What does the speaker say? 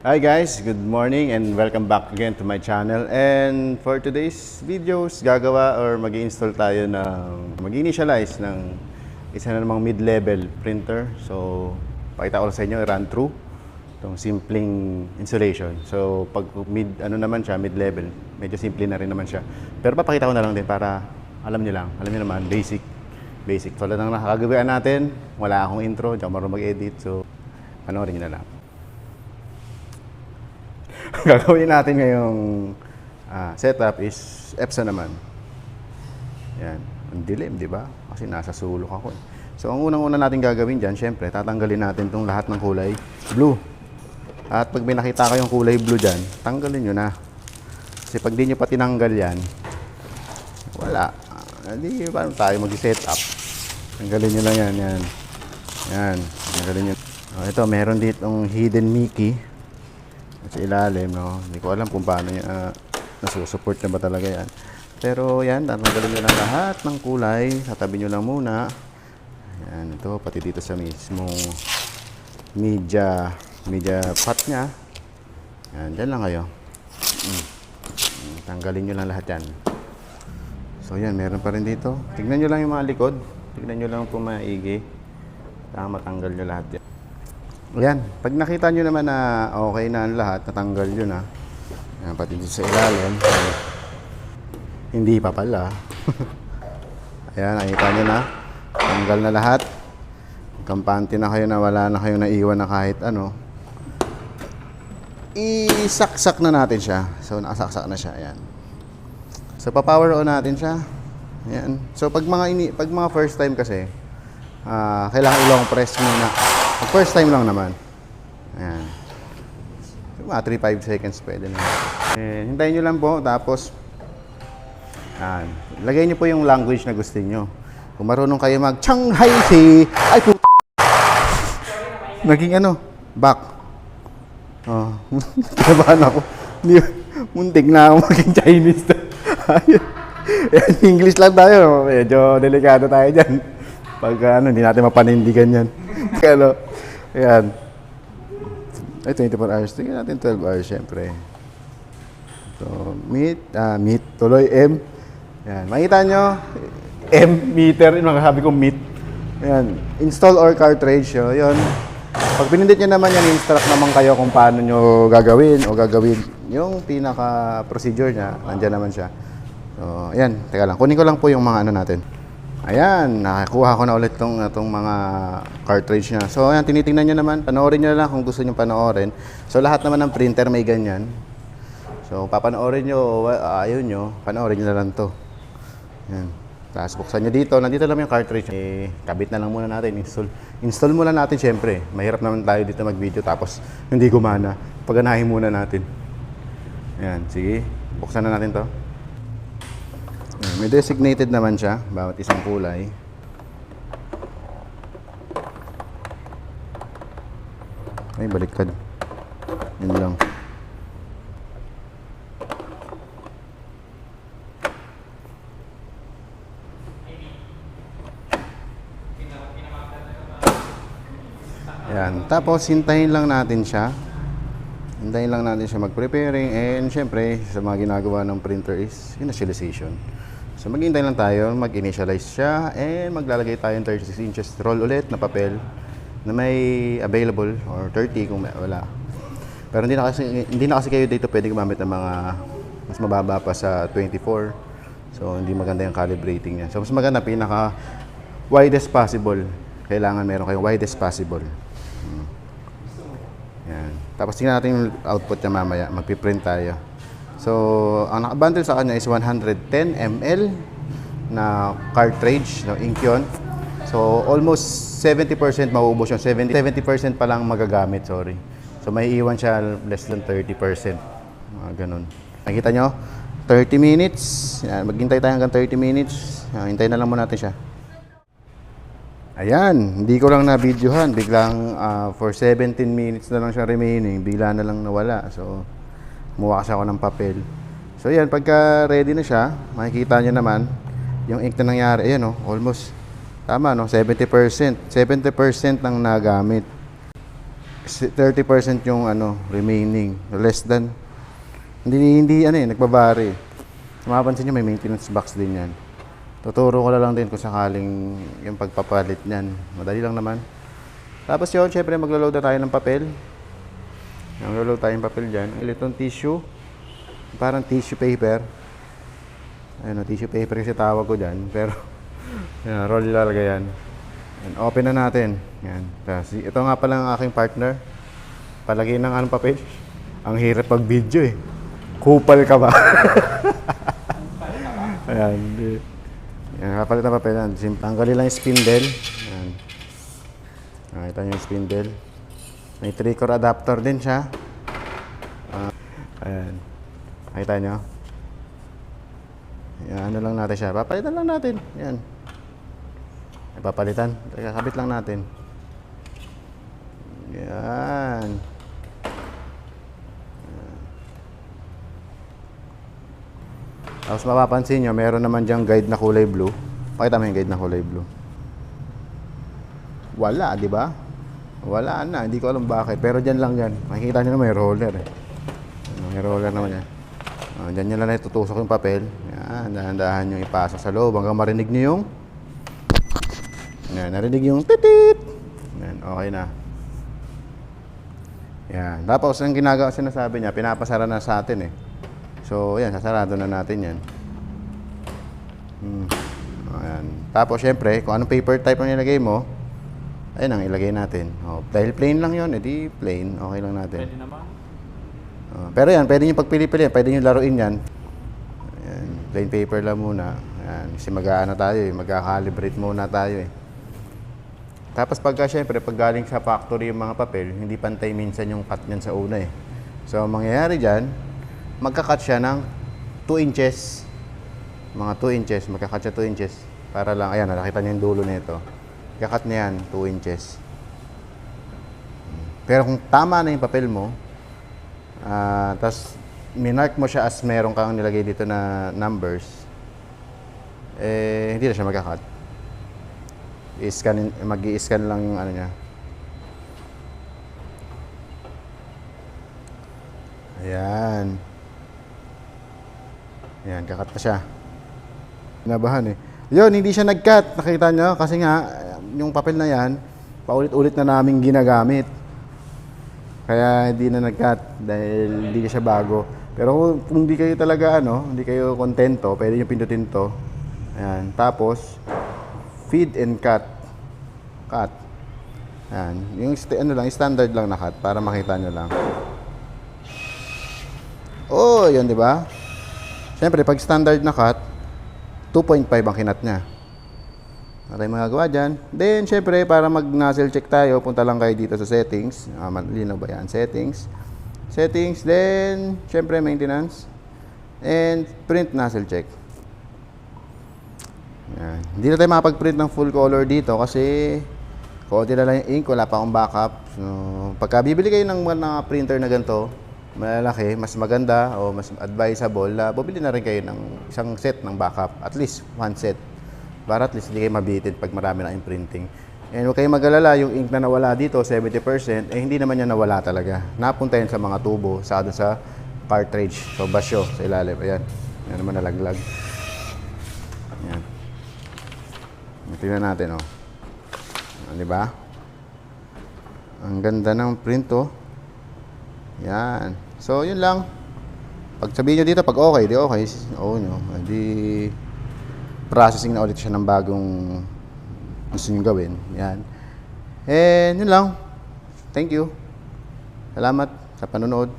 Hi guys, good morning and welcome back again to my channel. And for today's videos, gagawa or mag-install tayo ng mag-initialize ng isa na namang mid-level printer. So, pakita ko sa inyo i-run through itong simpleng installation. So, pag mid-level, medyo simple na rin naman siya. Pero papakita ko na lang din para alam niyo naman, basic. Tulad ng nakakagawian natin, wala akong intro, di ako marunong mag-edit. So, panoorin niyo na lang. Gagawin natin ngayong setup is EPSA naman. Yan. Ang dilim, di ba? Kasi nasa sulok ako. So, ang unang-una natin gagawin dyan, syempre, tatanggalin natin itong lahat ng kulay blue. At pag may nakita kayong kulay blue dyan, tanggalin nyo na. Kasi pag di nyo pa tinanggal yan, wala. Hindi, paano tayo mag-setup? Tanggalin nyo lang yan. Yan. Tanggalin nyo. Ito, meron ditong hidden Mickey sa ilalim, no? Hindi ko alam kung paano niya nasusupport na ba talaga yan. Pero yan, tatanggalin nyo lang lahat ng kulay. Tatabi nyo lang muna. Yan, ito, pati dito sa mismong media pot nya. Yan, dyan lang kayo. Tanggalin nyo lang lahat yan. So yan, meron pa rin dito. Tignan nyo lang yung mga likod. Tignan nyo lang kung maigi. Matanggal nyo lahat yan. Ayan, pag nakita nyo naman na okay na ang lahat, natanggal nyo na. Ayan, pati dito sa ilalim. Hindi pa pala. Ayan, nakita nyo na. Tanggal na lahat. Kampante na kayo na wala na kayong naiwan na kahit ano. Isaksak na natin siya. So, nakasaksak na siya. Ayan. So, pa-power on natin siya. Ayan. So, pag mga first time kasi, kailangan ilong press muna. First time lang naman. Ayan. So, mga 3-5 seconds pwede na. Hintayin nyo lang po. Tapos, lagay nyo po yung language na gusto nyo. Kung marunong kayo mag-Shanghai si... Ay po... Naging ano? Back. Kinabahan ako. Muntik na ako maging Chinese. English lang tayo. Medyo delikado tayo dyan. Pag hindi natin mapanindigan yan. Kalo. Ayan. Ay, 24 hours. Tingnan natin 12 hours, syempre. So, meet. Tuloy, M. Ayan. Makita nyo, M, meter. Yung nakasabi ko, meet. Ayan. Install or cartridge. So, yun. Pag pinindit nyo naman yan, instruct naman kayo kung paano nyo gagawin yung pinaka-procedure nya. Nandyan naman siya. So, ayan. Teka lang. Kunin ko lang po yung mga ano natin. Ayan, nakakuha ko na ulit itong mga cartridge niya. So, ayan, tinitingnan nyo naman. Panoorin nyo lang kung gusto nyo panoorin. So, lahat naman ng printer may ganyan. So, papanoorin nyo o ayaw nyo, panoorin nyo na lang to. Ayan. Tapos, buksan nyo dito. Nandito lang yung cartridge. Kabit na lang muna natin. Install muna natin, syempre. Mahirap naman tayo dito mag-video tapos hindi gumana. Paganahin muna natin. Ayan, sige. Buksan na natin to. May designated naman siya, bawat isang kulay. Ay, baliktad. Yun lang. Ayan. Tapos, hintayin lang natin siya. Mag-preparing. And, syempre, sa mga ginagawa ng printer is initialization. So, maghihintay lang tayo, mag-initialize siya, and maglalagay tayo ng 36 inches roll ulit na papel na may available, or 30 kung wala. Pero hindi na kasi kayo dito pwede gumamit ng mga mas mababa pa sa 24. So, hindi maganda yung calibrating niya. So, mas maganda, pinaka widest possible. Kailangan meron kayong widest possible. Yan. Tapos, tingnan natin yung output niya mamaya. Magpiprint tayo. So, ang nakabundle sa kanya is 110 ml na cartridge, no, ink yun. So, almost 70% mauubos yun. 70% pa lang magagamit, sorry. So, may iwan siya less than 30%. Ganun. Nakita nyo? 30 minutes. Yan, maghintay tayo hanggang 30 minutes. Hintayin na lang muna natin siya. Ayan, hindi ko lang na-videohan. Biglang for 17 minutes na lang siya remaining. Bigla na lang nawala. So, kumuha kasi ako ng papel. So, yan. Pagka ready na siya, makikita nyo naman yung ink na nangyari. Ayan, almost, tama, no? 70%. 70% ng nagamit. 30% yung remaining. Less than. Hindi nagbabari. Mapapansin nyo, may maintenance box din yan. Tuturo ko na lang din kung sakaling yung pagpapalit niyan. Madali lang naman. Tapos yun, syempre maglo-load na tayo ng papel. Maglo-load tayo ng papel dyan. Itong tissue. Parang tissue paper. Ayun, tissue paper kasi tawag ko dyan. Pero, yan, roll lalagay yan. Yan. Open na natin. Yan. Tapos, ito nga pala ang aking partner. Palagay ng anong papel. Ang hirap pag video eh. Kupal ka ba? Ayan. Yan, kapalit na papel. Tanggalin lang yung spindle. Yan. Nakita nyo yung spindle. May 3-core adapter din siya. Ayan. Nakita nyo? Yan, ano lang natin siya. Papalitan lang natin. Yan. Papalitan. Kakabit lang natin. Yan. Tapos mapapansin nyo, meron naman dyang guide na kulay blue. Pakita mo yung guide na kulay blue. Wala, di ba? Wala na, hindi ko alam bakit. Pero dyan lang yan. Makikita nyo na may roller eh. May roller naman yan. Dyan nyo lang itutusok yung papel. Yan, dahan-dahan nyo ipasok sa loob hanggang marinig nyo yung yan, narinig yung titit. Yan, okay na. Yan. Tapos, ang ginagawa, sinasabi niya, pinapasara na sa atin eh. So, yan, sasarado na natin yan. Ayan. Tapos, syempre, kung anong paper type ang nilagay mo, ayun ang ilagay natin. Dahil plain lang yun, edi plain, okay lang natin. Pwede naman. Pero yan, pwede nyo pagpili-pili, pwede nyo laruin yan. Ayan, plain paper lang muna. Ayan, kasi mag-aano tayo eh, mag-calibrate muna tayo eh. Tapos pagka, syempre, pag galing sa factory yung mga papel, hindi pantay minsan yung cut niyan sa una eh. So, ang mangyayari dyan, magka-cut siya ng 2 inches. Mga 2 inches, magka-cut siya 2 inches. Para lang, ayan, nakita niyo yung dulo nito. Magka-cut na yan, 2 inches. Pero kung tama na yung papel mo, tapos minark mo siya as meron kang nilagay dito na numbers, hindi na siya magka-cut. Mag-i-scan lang yung ano niya. Ayan. Ayan, kakat pa siya. Nabahan eh. Yun, hindi siya nag-cut. Nakita nyo? Kasi nga, yung papel na yan, paulit-ulit na namin ginagamit. Kaya hindi na nag-cut dahil hindi siya bago. Pero kung hindi kayo talaga, hindi kayo kontento, pwede nyo pindutin to. Ayan. Tapos, feed and cut. Cut. Ayan. Yung standard lang na cut para makita nyo lang. Oh, yun, di ba? Siyempre, pag standard na cut, 2.5 ang kinat niya. Ano tayong magagawa dyan? Then, siyempre, para mag-nozzle check tayo, punta lang kayo dito sa settings. Malinaw ba yan? Settings. Settings, then, siyempre, maintenance. And, print nozzle check. Yan. Hindi na tayo makapag-print ng full color dito kasi konti na lang yung ink, wala pa akong backup. So, pagka bibili kayo ng mga printer na ganito, malalaki, mas maganda o mas advisable na bumili na rin kayo ng isang set ng backup. At least one set. Para at least hindi kayo mabitin pag marami na yung printing. And huwag kayong mag-alala, yung ink na nawala dito, 70%, hindi naman yan nawala talaga. Napunta yan sa mga tubo, sa cartridge. So, basyo sa ilalim. Ayan. Yan naman nalaglag. Ayan. Tingnan natin, oh. Diba? Ang ganda ng print, oh. Yan. So, yun lang. Pag sabihin nyo dito, pag okay, di okay. Oo nyo. Di processing na ulit siya ng bagong gusto nyo gawin. Yan. And yun lang. Thank you. Salamat sa panonood.